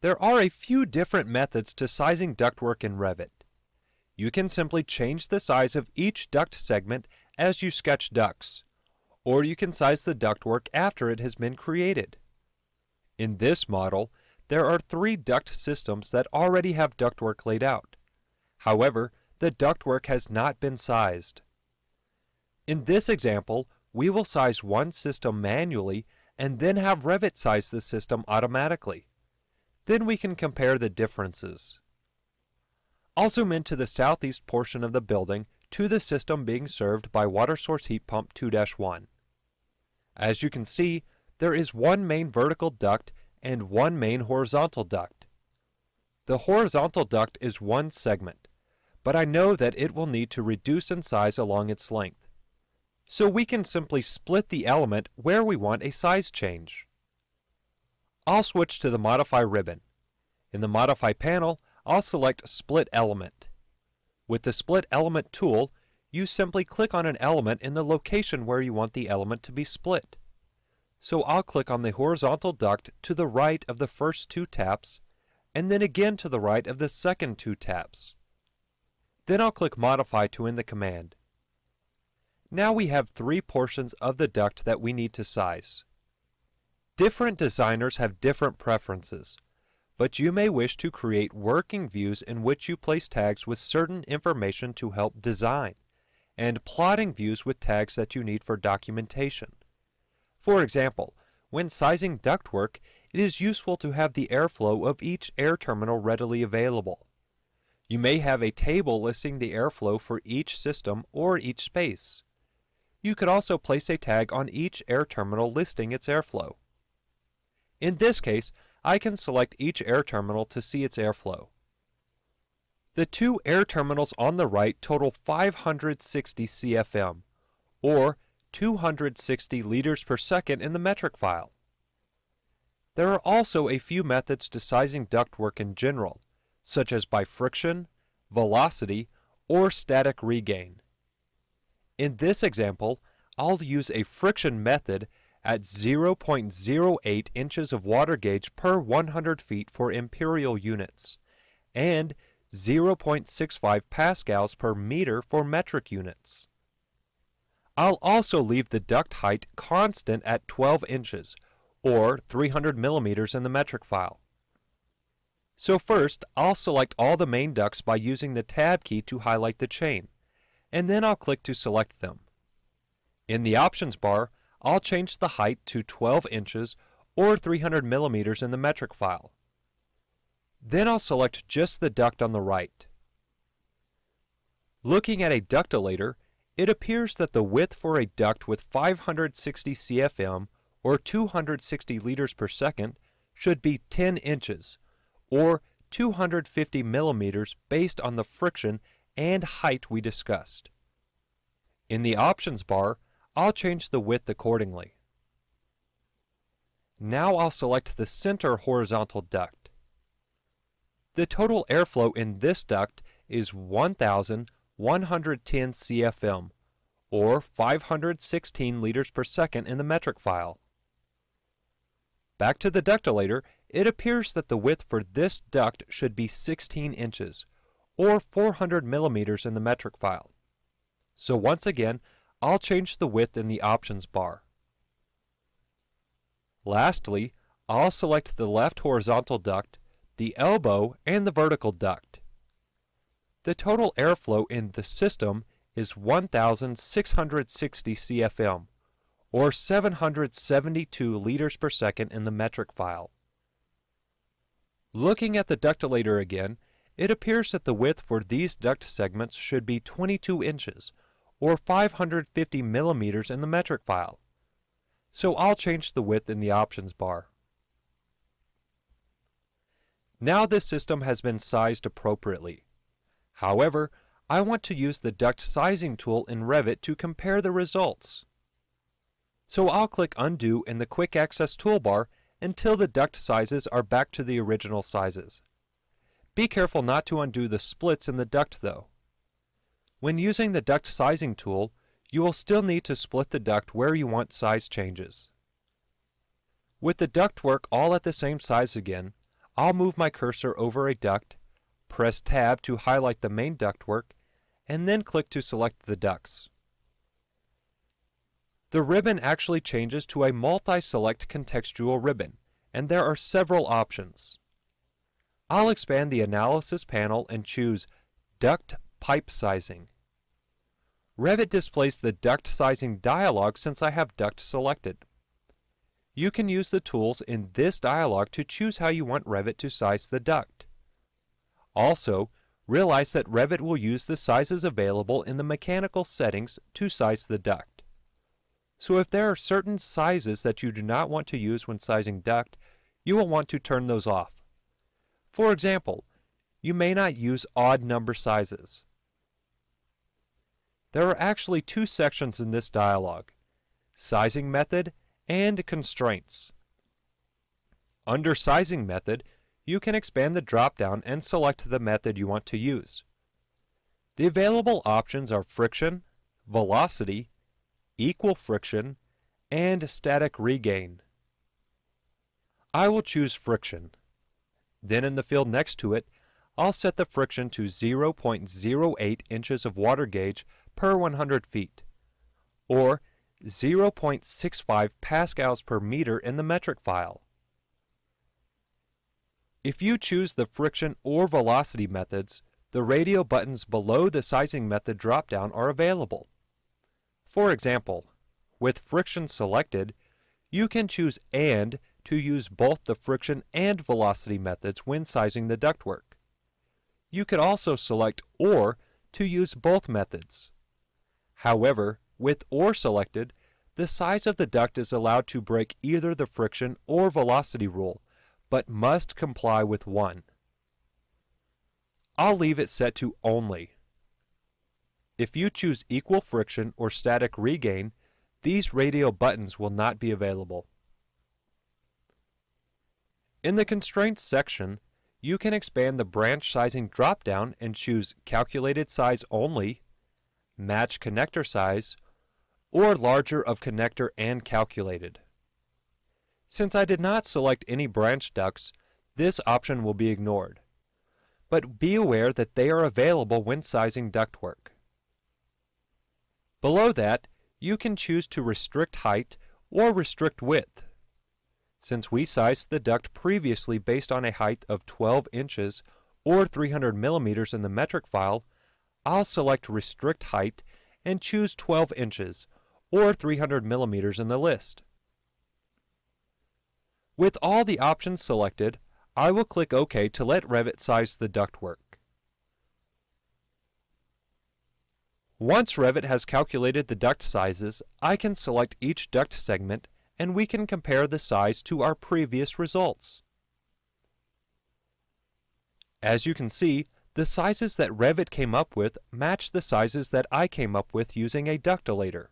There are a few different methods to sizing ductwork in Revit. You can simply change the size of each duct segment as you sketch ducts, or you can size the ductwork after it has been created. In this model, there are 3 duct systems that already have ductwork laid out. However, the ductwork has not been sized. In this example, we will size one system manually and then have Revit size the system automatically. Then we can compare the differences. I'll zoom into the southeast portion of the building to the system being served by water source heat pump 2-1. As you can see, there is one main vertical duct and one main horizontal duct. The horizontal duct is one segment, but I know that it will need to reduce in size along its length. So we can simply split the element where we want a size change. I'll switch to the Modify ribbon. In the Modify panel, I'll select Split Element. With the Split Element tool, you simply click on an element in the location where you want the element to be split. So I'll click on the horizontal duct to the right of the first 2 taps, and then again to the right of the second 2 taps. Then I'll click Modify to end the command. Now we have 3 portions of the duct that we need to size. Different designers have different preferences, but you may wish to create working views in which you place tags with certain information to help design, and plotting views with tags that you need for documentation. For example, when sizing ductwork, it is useful to have the airflow of each air terminal readily available. You may have a table listing the airflow for each system or each space. You could also place a tag on each air terminal listing its airflow. In this case, I can select each air terminal to see its airflow. The 2 air terminals on the right total 560 CFM, or 260 liters per second in the metric file. There are also a few methods to sizing ductwork in general, such as by friction, velocity, or static regain. In this example, I'll use a friction method at 0.08 inches of water gauge per 100 feet for imperial units, and 0.65 pascals per meter for metric units. I'll also leave the duct height constant at 12 inches, or 300 millimeters in the metric file. So first, I'll select all the main ducts by using the Tab key to highlight the chain, and then I'll click to select them. In the options bar, I'll change the height to 12 inches or 300 millimeters in the metric file. Then I'll select just the duct on the right. Looking at a ductilator, it appears that the width for a duct with 560 CFM or 260 liters per second should be 10 inches or 250 millimeters based on the friction and height we discussed. In the options bar, I'll change the width accordingly. Now I'll select the center horizontal duct. The total airflow in this duct is 1,110 CFM, or 516 liters per second in the metric file. Back to the ductilator, it appears that the width for this duct should be 16 inches, or 400 millimeters in the metric file. So once again, I'll change the width in the options bar. Lastly, I'll select the left horizontal duct, the elbow, and the vertical duct. The total airflow in the system is 1,660 CFM, or 772 liters per second in the metric file. Looking at the ductilator again, it appears that the width for these duct segments should be 22 inches, or 550 millimeters in the metric file. So I'll change the width in the options bar. Now this system has been sized appropriately. However, I want to use the duct sizing tool in Revit to compare the results. So I'll click Undo in the Quick Access toolbar until the duct sizes are back to the original sizes. Be careful not to undo the splits in the duct though. When using the duct sizing tool, you will still need to split the duct where you want size changes. With the ductwork all at the same size again, I'll move my cursor over a duct, press Tab to highlight the main ductwork, and then click to select the ducts. The ribbon actually changes to a multi-select contextual ribbon, and there are several options. I'll expand the Analysis panel and choose Duct Pipe Sizing. Revit displays the duct sizing dialog since I have duct selected. You can use the tools in this dialog to choose how you want Revit to size the duct. Also, realize that Revit will use the sizes available in the mechanical settings to size the duct. So if there are certain sizes that you do not want to use when sizing duct, you will want to turn those off. For example, you may not use odd number sizes. There are actually two sections in this dialog: Sizing Method and Constraints. Under Sizing Method, you can expand the drop-down and select the method you want to use. The available options are friction, velocity, equal friction, and static regain. I will choose friction. Then in the field next to it, I'll set the friction to 0.08 inches of water gauge per 100 feet, or 0.65 pascals per meter in the metric file. If you choose the friction or velocity methods, the radio buttons below the sizing method drop-down are available. For example, with friction selected, you can choose "and" to use both the friction and velocity methods when sizing the ductwork. You could also select "or" to use both methods. However, with "or" selected, the size of the duct is allowed to break either the friction or velocity rule, but must comply with one. I'll leave it set to only. If you choose equal friction or static regain, these radio buttons will not be available. In the Constraints section, you can expand the branch sizing drop-down and choose Calculated Size Only, Match Connector Size, or Larger of Connector and Calculated. Since I did not select any branch ducts, this option will be ignored. But be aware that they are available when sizing ductwork. Below that, you can choose to restrict height or restrict width. Since we sized the duct previously based on a height of 12 inches or 300 millimeters in the metric file, I'll select Restrict Height and choose 12 inches or 300 millimeters in the list. With all the options selected, I will click OK to let Revit size the ductwork. Once Revit has calculated the duct sizes, I can select each duct segment and we can compare the size to our previous results. As you can see, the sizes that Revit came up with match the sizes that I came up with using a ductilator.